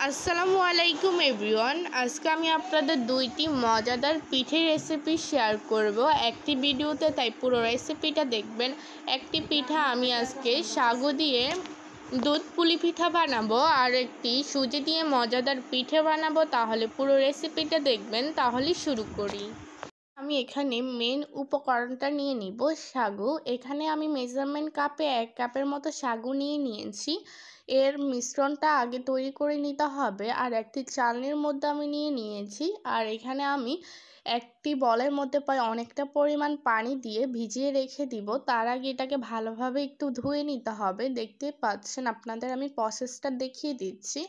আসসালামু আলাইকুম এভরিওয়ান। আজকে আমি আপনাদের দুইটি মজাদার পিঠের রেসিপি শেয়ার করব একটি ভিডিওতে, তাই পুরো রেসিপিটা দেখবেন। একটি পিঠা আমি আজকে সাগু দিয়ে দুধ পুলি পিঠা বানাবো, আর একটি সুজি দিয়ে মজাদার পিঠে বানাবো। তাহলে পুরো রেসিপিটা দেখবেন। তাহলে শুরু করি। আমি এখানে মেন উপকরণটা নিয়ে নিব সাগু। এখানে আমি মেজারমেন্ট কাপে 1 কাপের মতো সাগু নিয়েছি। এর মিশ্রণটা আগে তৈরি করে নিতে হবে। আর একটি চালনির মধ্যে আমি নিয়েছি। আর এখানে আমি একটি বলের মধ্যে প্রায় অনেকটা পরিমাণ পানি দিয়ে ভিজিয়ে রেখে দিব। তার আগে এটাকে ভালোভাবে একটু ধুয়ে নিতে হবে। দেখতে পাচ্ছেন, আপনাদের আমি প্রসেসটা দেখিয়ে দিচ্ছি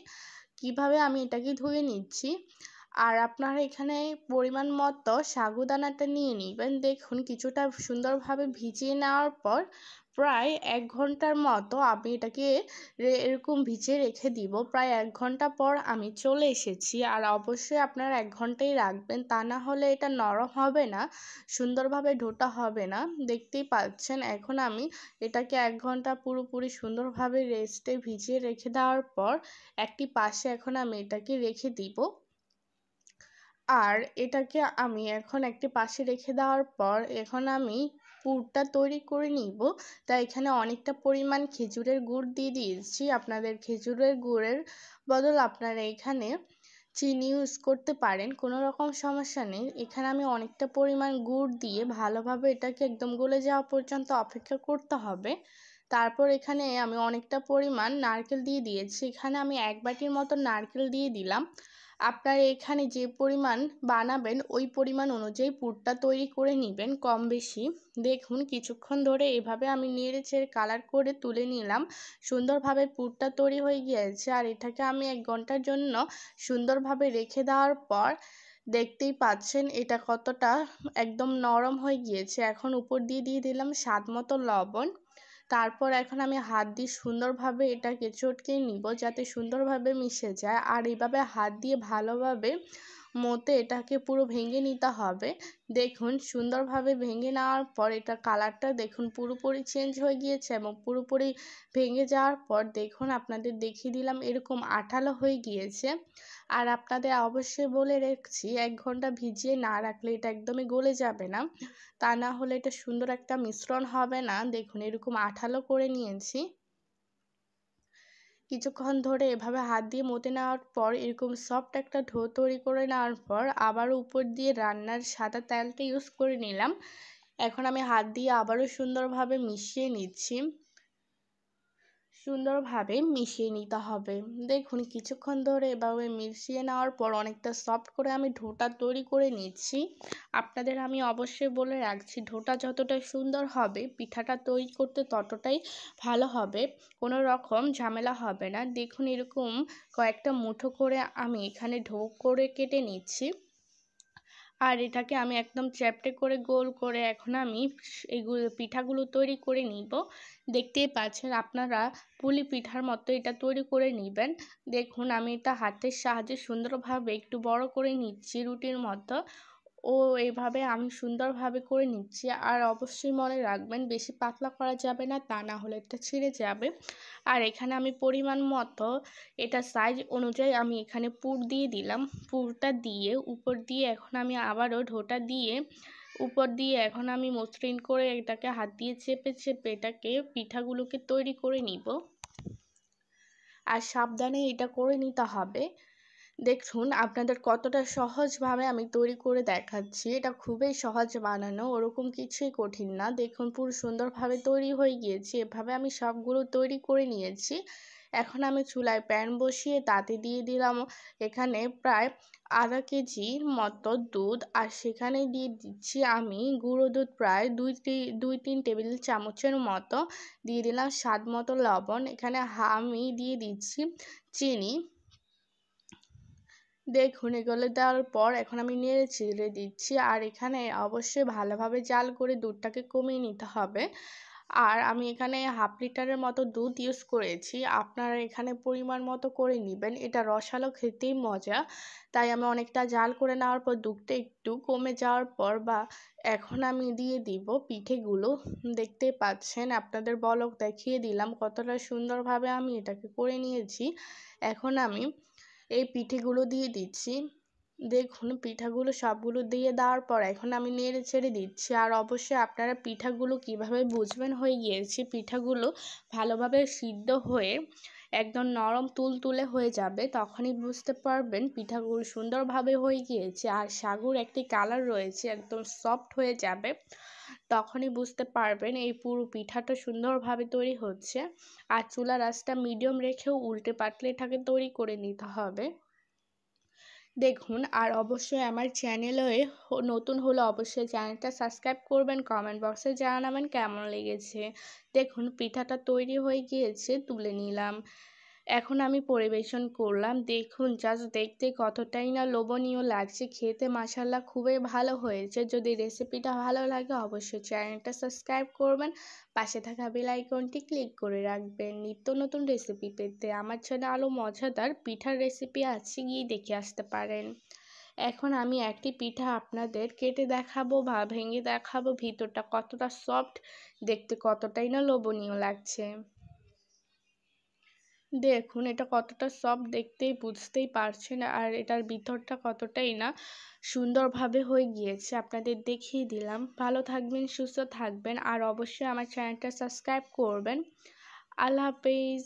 কিভাবে আমি এটাকে ধুয়ে নিচ্ছি। আর আপনারা এখানে পরিমাণ মতো সাগুদানাটা নিয়ে নেবেন। দেখুন, কিছুটা সুন্দরভাবে ভিজিয়ে নেওয়ার পর প্রায় 1 ঘন্টার মতো আমি এটাকে এরকম ভিজিয়ে রেখে দিব। প্রায় 1 ঘন্টা পর আমি চলে এসেছি। আর অবশ্যই আপনারা 1 ঘন্টাই রাখবেন, তা না হলে এটা নরম হবে না, সুন্দরভাবে ঢোটা হবে না। দেখতেই পাচ্ছেন, এখন আমি এটাকে 1 ঘন্টা পুরোপুরি সুন্দরভাবে রেস্টে ভিজিয়ে রেখে দেওয়ার পর একটি পাশে এখন আমি এটাকে রেখে দিব। আর এটাকে আমি এখন একটি পাশে রেখে দেওয়ার পর এখন আমি পুরটা তৈরি করে নিব। তাই এখানে অনেকটা পরিমাণ খেজুরের গুড় দিয়ে দিয়েছি। আপনাদের খেজুরের গুড়ের বদল আপনারা এখানে চিনি ইউজ করতে পারেন, কোনো রকম সমস্যা নেই। এখানে আমি অনেকটা পরিমাণ গুড় দিয়ে ভালোভাবে এটাকে একদম গলে যাওয়া পর্যন্ত অপেক্ষা করতে হবে। তারপর এখানে আমি অনেকটা পরিমাণ নারকেল দিয়ে দিয়েছি। এখানে আমি 1 বাটির মতো নারকেল দিয়ে দিলাম। আপনারা এখানে যে পরিমাণ বানাবেন ওই পরিমাণ অনুযায়ী পুরটা তৈরি করে নেবেন, কম বেশি। দেখুন, কিছুক্ষণ ধরে এভাবে আমি নেড়ে চেড়ে কালার করে তুলে নিলাম। সুন্দরভাবে পুরটা তৈরি হয়ে গিয়েছে। আর এটাকে আমি 1 ঘন্টার জন্য সুন্দরভাবে রেখে দেওয়ার পর দেখতেই পাচ্ছেন এটা কতটা একদম নরম হয়ে গিয়েছে। এখন উপর দিয়ে দিলাম স্বাদ মতো লবণ। তারপর এখন আমি হাত দিয়ে সুন্দরভাবে এটাকে চটকে নিব যাতে সুন্দরভাবে মিশে যায়। আর এইভাবে হাত দিয়ে ভালোভাবে মতে এটাকে পুরো ভেঙে নিতে হবে। দেখুন, সুন্দরভাবে ভেঙে নেওয়ার পর এটা কালারটা দেখুন পুরোপুরি চেঞ্জ হয়ে গিয়েছে এবং পুরোপুরি ভেঙে যাওয়ার পর দেখুন আপনাদের দেখিয়ে দিলাম এরকম আঠালো হয়ে গিয়েছে। আর আপনাদের অবশ্যই বলে রাখছি, 1 ঘন্টা ভিজিয়ে না রাখলে এটা একদমই গলে যাবে না, তা না হলে এটা সুন্দর একটা মিশ্রণ হবে না। দেখুন, এরকম আঠালো করে নিয়েছি। কিছুক্ষণ ধরে এভাবে হাত দিয়ে মতে নেওয়ার পর এরকম সফট একটা ডো তৈরি করে নেওয়ার পর আবারও উপর দিয়ে রান্নার সাদা তেলটা ইউজ করে নিলাম। এখন আমি হাত দিয়ে আবারও সুন্দরভাবে মিশিয়ে নিচ্ছি। সুন্দরভাবে মিশিয়ে নিতে হবে। দেখুন, কিছুক্ষণ ধরে এভাবে মিশিয়ে নেওয়ার পর অনেকটা সফট করে আমি ডোটা তৈরি করে নিচ্ছি। আপনাদের আমি অবশ্যই বলে রাখছি, ডোটা যতটা সুন্দর হবে পিঠাটা তৈরি করতে ততটাই ভালো হবে, কোনো রকম ঝামেলা হবে না। দেখুন, এরকম কয়েকটা মুঠো করে আমি এখানে ডো করে কেটে নিচ্ছি। আর এটাকে আমি একদম চ্যাপ্টে করে গোল করে এখন আমি এগুলো পিঠাগুলো তৈরি করে নিব। দেখতেই পাচ্ছেন, আপনারা পুলি পিঠার মতো এটা তৈরি করে নেবেন। দেখুন, আমি এটা হাতের সাহায্যে সুন্দরভাবে একটু বড় করে নিচ্ছি রুটির মতো। এইভাবে আমি সুন্দরভাবে করে নিচ্ছি। আর অবশ্যই মনে রাখবেন, বেশি পাতলা করা যাবে না, তা না হলে এটা ছিঁড়ে যাবে। আর এখানে আমি পরিমাণ মতো এটা সাইজ অনুযায়ী আমি এখানে পুর দিয়ে দিলাম। পুরটা দিয়ে উপর দিয়ে এখন আমি আবারও ঢোটা দিয়ে উপর দিয়ে এখন আমি মসৃণ করে এটাকে হাত দিয়ে চেপে চেপে এটাকে পিঠাগুলোকে তৈরি করে নিব। আর সাবধানে এটা করে নিতে হবে। দেখুন, আপনাদের কতটা সহজভাবে আমি তৈরি করে দেখাচ্ছি। এটা খুবই সহজ বানানো, ওরকম কিছুই কঠিন না। দেখুন, পুরো সুন্দরভাবে তৈরি হয়ে গিয়েছে। এভাবে আমি সবগুলো তৈরি করে নিয়েছি। এখন আমি চুলায় প্যান বসিয়ে তাতে দিয়ে দিলাম এখানে প্রায় আধা কেজির মতো দুধ। আর সেখানে দিয়ে দিচ্ছি আমি গুঁড়ো দুধ প্রায় 2-3 টেবিল চামচের মতো। দিয়ে দিলাম স্বাদ মতো লবণ। এখানে আমি দিয়ে দিচ্ছি চিনি। দেখুন, এগুলো দেওয়ার পর এখন আমি নেড়ে চেড়ে দিচ্ছি। আর এখানে অবশ্যই ভালোভাবে জাল করে দুধটাকে কমিয়ে নিতে হবে। আর আমি এখানে হাফ লিটারের মতো দুধ ইউজ করেছি। আপনারা এখানে পরিমাণ মতো করে নেবেন। এটা রসালো, খেতেই মজা। তাই আমি অনেকটা জাল করে নেওয়ার পর দুধটা একটু কমে যাওয়ার পর এখন আমি দিয়ে দিব পিঠেগুলো। দেখতেই পাচ্ছেন, আপনাদের বলক দেখিয়ে দিলাম কতটা সুন্দরভাবে আমি এটাকে করে নিয়েছি। এখন আমি এই পিঠেগুলো দিয়ে দিচ্ছি। দেখুন পিঠাগুলো সবগুলো দিয়ে দেওয়ার পর এখন আমি নেড়ে ছেড়ে দিচ্ছি। আর অবশ্যই আপনারা পিঠাগুলো কিভাবে বুঝবেন হয়ে গিয়েছে, পিঠাগুলো ভালোভাবে সিদ্ধ হয়ে একদম নরম তুলতুলে হয়ে যাবে, তখনই বুঝতে পারবেন পিঠাগুলো সুন্দরভাবে হয়ে গিয়েছে। আর সাগুর একটি কালার রয়েছে, একদম সফট হয়ে যাবে, তখনই বুঝতে পারবেন এই পুরো পিঠাটা সুন্দরভাবে তৈরি হচ্ছে। আর চুলার আঁচটা মিডিয়াম রেখেও উল্টে পাল্টে এটাকে তৈরি করে নিতে হবে। দেখুন আর অবশ্যই আমার চ্যানেলে নতুন হলে অবশ্যই চ্যানেলটা সাবস্ক্রাইব করবেন, কমেন্ট বক্সে জানাবেন কেমন লেগেছে। দেখুন পিঠাটা তৈরি হয়ে গিয়েছে, তুলে নিলাম। এখন আমি পরিবেশন করলাম। দেখুন জাস্ট দেখতে কতটাই না লোভনীয় লাগছে, খেতে মাশাআল্লাহ খুবই ভালো হয়েছে। যদি রেসিপিটা ভালো লাগে অবশ্যই চ্যানেলটা সাবস্ক্রাইব করবেন, পাশে থাকা বেল আইকনটি ক্লিক করে রাখবেন। নিত্য নতুন রেসিপি পেতে আমার চ্যানেলে আরও মজাদার পিঠার রেসিপি আছে, গিয়ে দেখে আসতে পারেন। এখন আমি একটি পিঠা আপনাদের কেটে দেখাবো বা ভেঙে দেখাবো, ভিতরটা কতটা সফট, দেখতে কতটাই না লোভনীয় লাগছে। দেখুন এটা কতটা সফট, দেখতেই বুঝতেই পারছেন। আর এটার ভিতরটা কতটাই না সুন্দরভাবে হয়ে গিয়েছে, আপনাদের দেখিয়ে দিলাম। ভালো থাকবেন, সুস্থ থাকবেন, আর অবশ্যই আমার চ্যানেলটা সাবস্ক্রাইব করবেন। আল্লাহ হাফেজ।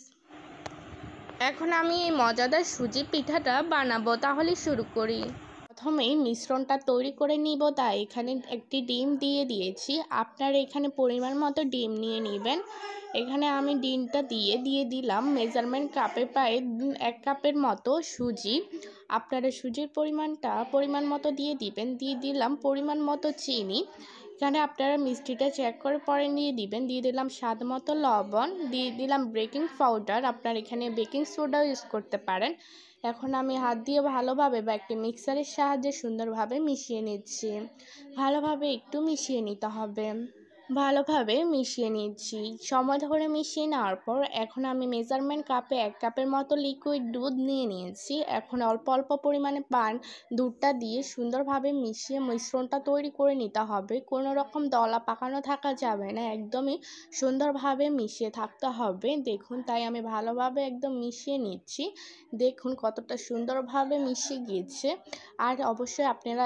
এখন আমি এই মজাদার সুজি পিঠাটা বানাবো, তাহলে শুরু করি। প্রথমেই মিশ্রণটা তৈরি করে নিব, তাই এখানে একটি ডিম দিয়ে দিয়েছি। আপনারা এখানে পরিমাণ মতো ডিম নিয়ে নেবেন। এখানে আমি ডিমটা দিয়ে দিলাম মেজারমেন্ট কাপে প্রায় 1 কাপের মতো সুজি। আপনারা সুজির পরিমাণ মতো দিয়ে দিবেন। দিয়ে দিলাম পরিমাণ মতো চিনি। এখানে আপনারা মিষ্টিটা চেক করে পরে দিয়ে দিবেন। দিয়ে দিলাম স্বাদ মতো লবণ, দিয়ে দিলাম বেকিং পাউডার, আপনারা এখানে বেকিং সোডাও ইউজ করতে পারেন। এখন আমি হাত দিয়ে ভালোভাবে বা একটি মিক্সারের সাহায্যে সুন্দরভাবে মিশিয়ে নিচ্ছি। ভালোভাবে একটু মিশিয়ে নিতে হবে। ভালোভাবে মিশিয়ে নিচ্ছি। সময় ধরে মিশিয়ে নেওয়ার পর এখন আমি মেজারমেন্ট কাপে 1 কাপের মতো লিকুইড দুধ নিয়ে নিয়েছি। এখন অল্প অল্প পরিমাণে দুধটা দিয়ে সুন্দরভাবে মিশিয়ে মিশ্রণটা তৈরি করে নিতে হবে। কোনো রকম দলা পাকানো থাকা যাবে না, একদমই সুন্দরভাবে মিশিয়ে থাকতে হবে। দেখুন তাই আমি ভালোভাবে একদম মিশিয়ে নিচ্ছি। দেখুন কতটা সুন্দরভাবে মিশে গিয়েছে। আর অবশ্যই আপনারা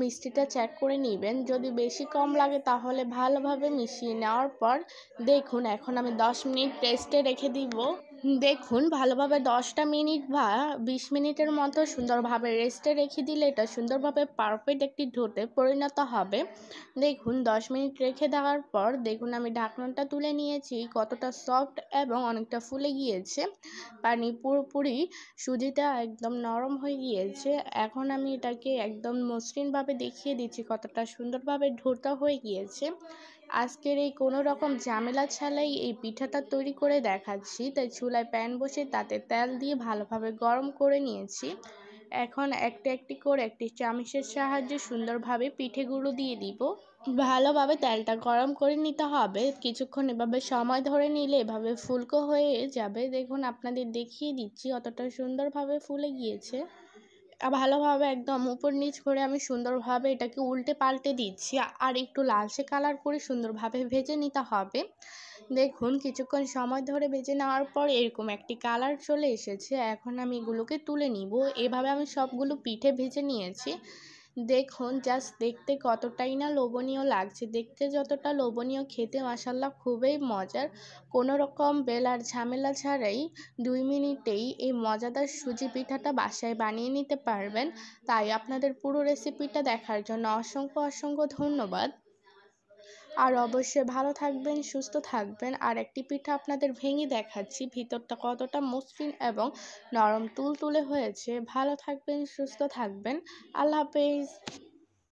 মিষ্টিটা চেক করে নেবেন, যদি বেশি কম লাগে তাহলে ভালোভাবে মিশিয়ে নেওয়ার পর দেখুন এখন আমি 10 মিনিট রেস্টে রেখে দিব। দেখুন ভালোভাবে 10টা মিনিট বা 20 মিনিটের মতো সুন্দরভাবে রেস্টে রেখে দিলে এটা সুন্দরভাবে পারফেক্ট একটি ডোতে পরিণত হবে। দেখুন 10 মিনিট রেখে দেওয়ার পর দেখুন আমি ঢাকনাটা তুলে নিয়েছি, কতটা সফট এবং অনেকটা ফুলে গিয়েছে। পানি পুরোপুরি সুজিটা একদম নরম হয়ে গিয়েছে। এখন আমি এটাকে একদম মসৃণভাবে দেখিয়ে দিচ্ছি কতটা সুন্দরভাবে ডোটা হয়ে গিয়েছে। আজকের এই কোনো রকম ঝামেলা ছাড়াই এই পিঠাটা তৈরি করে দেখাচ্ছি। তাই চুলায় প্যান বসে তাতে তেল দিয়ে ভালোভাবে গরম করে নিয়েছি। এখন একটি একটি করে একটি চামচের সাহায্যে সুন্দরভাবে পিঠেগুলো দিয়ে দিব। ভালোভাবে তেলটা গরম করে নিতে হবে। কিছুক্ষণ এভাবে সময় ধরে নিলে এভাবে ফুলকো হয়ে যাবে। দেখুন আপনাদের দেখিয়ে দিচ্ছি কতটা সুন্দরভাবে ফুলে গিয়েছে। ভালোভাবে একদম উপর নিচ করে আমি সুন্দরভাবে এটাকে উল্টে পাল্টে দিচ্ছি। আর একটু লালচে কালার করে সুন্দরভাবে ভেজে নিতে হবে। দেখুন কিছুক্ষণ সময় ধরে ভেজে নেওয়ার পর এরকম একটি কালার চলে এসেছে। এখন আমি এগুলোকে তুলে নিব। এভাবে আমি সবগুলো পিঠে ভেজে নিয়েছি। দেখুন জাস্ট দেখতে কতটাই না লোভনীয় লাগছে, দেখতে যতটা লোভনীয় খেতে মাশাআল্লাহ খুবই মজার। কোনো রকম বেলার ঝামেলা ছাড়াই 2 মিনিটেই এই মজাদার সুজি পিঠাটা বাসায় বানিয়ে নিতে পারবেন। তাই আপনাদের পুরো রেসিপিটা দেখার জন্য অসংখ্য ধন্যবাদ। আর অবশ্যই ভালো থাকবেন, সুস্থ থাকবেন। আর একটি পিঠা আপনাদের ভেঙে দেখাচ্ছি, ভিতরটা কতটা মসৃণ এবং নরম তুলতুলে হয়েছে। ভালো থাকবেন, সুস্থ থাকবেন। আল্লাহ হাফেজ।